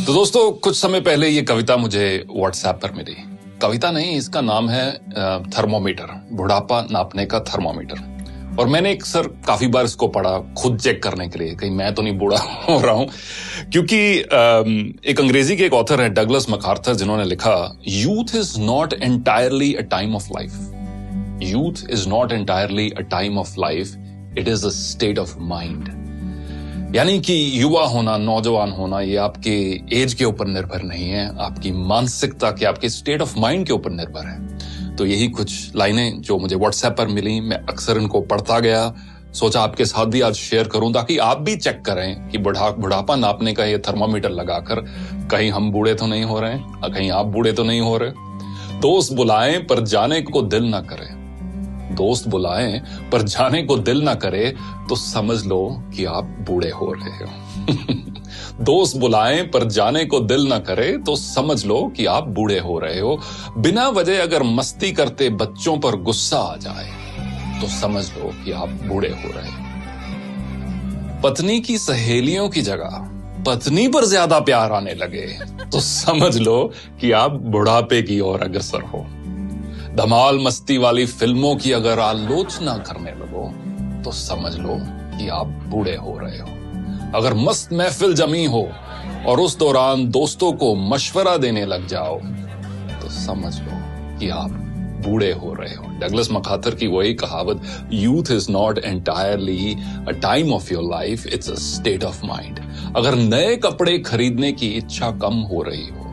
तो दोस्तों, कुछ समय पहले ये कविता मुझे व्हाट्सएप पर मिली। कविता नहीं, इसका नाम है थर्मोमीटर, बुढ़ापा नापने का थर्मोमीटर। और मैंने अक्सर काफी बार इसको पढ़ा खुद चेक करने के लिए, कहीं मैं तो नहीं बूढ़ा हो रहा हूं। क्योंकि एक अंग्रेजी के एक ऑथर है डगलस मैकार्थर, जिन्होंने लिखा, youth is not entirely a time of life. Youth is not entirely a time of life, it is a state of mind. यानी कि युवा होना, नौजवान होना, ये आपके एज के ऊपर निर्भर नहीं है, आपकी मानसिकता के, आपके स्टेट ऑफ माइंड के ऊपर निर्भर है। तो यही कुछ लाइनें जो मुझे व्हाट्सएप पर मिली, मैं अक्सर इनको पढ़ता गया, सोचा आपके साथ भी आज शेयर करूं ताकि आप भी चेक करें कि बुढ़ापा नापने का ये थर्मामीटर लगाकर कहीं हम बूढ़े तो नहीं हो रहे हैं, कहीं आप बूढ़े तो नहीं हो रहे। दोस्त बुलाएं पर जाने को दिल ना करे, दोस्त बुलाएं पर जाने को दिल ना करे तो समझ लो कि आप बूढ़े हो रहे हो। दोस्त बुलाएं पर जाने को दिल ना करे तो समझ लो कि आप बूढ़े हो रहे हो। बिना वजह अगर मस्ती करते बच्चों पर गुस्सा आ जाए तो समझ लो कि आप बूढ़े हो रहे हो। पत्नी की सहेलियों की जगह पत्नी पर ज्यादा प्यार आने लगे तो समझ लो कि आप बुढ़ापे की ओर अग्रसर हो। धमाल मस्ती वाली फिल्मों की अगर आलोचना करने लगो तो समझ लो कि आप बूढ़े हो रहे हो। अगर मस्त महफिल जमी हो और उस दौरान दोस्तों को मशवरा देने लग जाओ तो समझ लो कि आप बूढ़े हो रहे हो। डगलस मैकार्थर की वही कहावत, youth is not entirely a time of your life, it's a state of mind. अगर नए कपड़े खरीदने की इच्छा कम हो रही हो,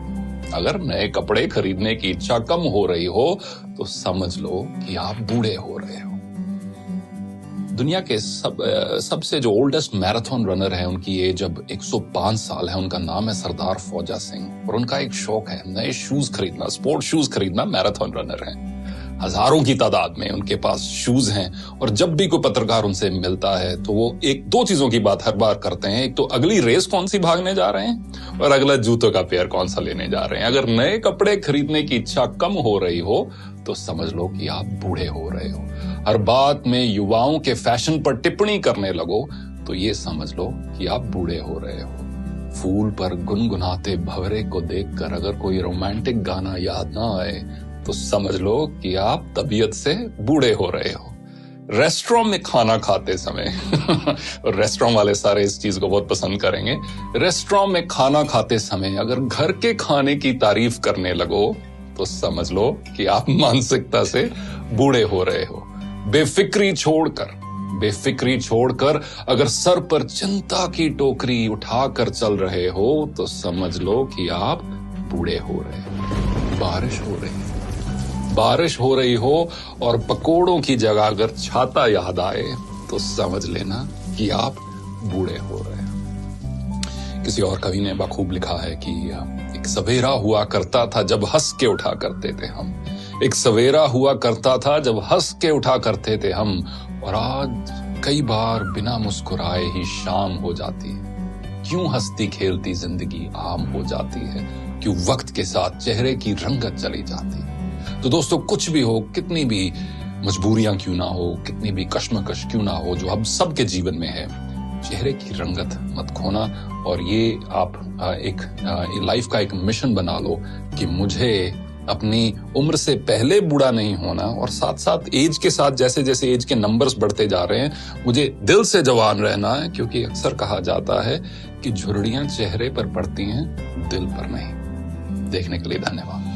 अगर नए कपड़े खरीदने की इच्छा कम हो रही हो तो समझ लो कि आप बूढ़े हो रहे हो। दुनिया के सबसे जो ओल्डेस्ट मैराथन रनर है, उनकी एज अब 105 साल है। उनका नाम है सरदार फौजा सिंह और उनका एक शौक है नए शूज खरीदना, स्पोर्ट शूज खरीदना। मैराथन रनर है, हजारों की तादाद में उनके पास शूज हैं। और जब भी कोई पत्रकार उनसे मिलता है तो वो एक दो चीजों की बात हर बार करते हैं। एक तो अगली रेस कौन सी भागने जा रहे हैं और अगला जूतों का पेयर कौन सा लेने जा रहे हैं। अगर नए कपड़े खरीदने की इच्छा कम हो रही हो तो समझ लो कि आप बूढ़े हो रहे हो। हर बात में युवाओं के फैशन पर टिप्पणी करने लगो तो ये समझ लो कि आप बूढ़े हो रहे हो। फूल पर गुनगुनाते भंवरे को देखकर अगर कोई रोमांटिक गाना याद ना आए तो समझ लो कि आप तबीयत से बूढ़े हो रहे हो। रेस्टोरेंट में खाना खाते समय और रेस्टोरेंट वाले सारे इस चीज को बहुत पसंद करेंगे। रेस्टोरेंट में खाना खाते समय अगर घर के खाने की तारीफ करने लगो तो समझ लो कि आप मानसिकता से बूढ़े हो रहे हो। बेफिक्री छोड़कर अगर सर पर चिंता की टोकरी उठाकर चल रहे हो तो समझ लो कि आप बूढ़े हो रहे हो। बारिश हो रही हो और पकोड़ों की जगह अगर छाता याद आए तो समझ लेना कि आप बूढ़े हो रहे हो। किसी और कवि ने बखूब लिखा है कि एक सवेरा हुआ करता था जब हंस के उठा करते थे हम। एक सवेरा हुआ करता था जब हंस के उठा करते थे हम, और आज कई बार बिना मुस्कुराए ही शाम हो जाती है। क्यों हंसती खेलती जिंदगी आम हो जाती है, क्यों वक्त के साथ चेहरे की रंगत चली जाती है। तो दोस्तों, कुछ भी हो, कितनी भी मजबूरियां क्यों ना हो, कितनी भी कश्मकश क्यों ना हो, जो अब सबके जीवन में है, चेहरे की रंगत मत खोना। और ये आप एक लाइफ का एक मिशन बना लो कि मुझे अपनी उम्र से पहले बूढ़ा नहीं होना, और साथ साथ एज के साथ जैसे जैसे एज के नंबर्स बढ़ते जा रहे हैं मुझे दिल से जवान रहना है। क्योंकि अक्सर कहा जाता है कि झुर्रियां चेहरे पर पड़ती हैं, दिल पर नहीं। देखने के लिए धन्यवाद।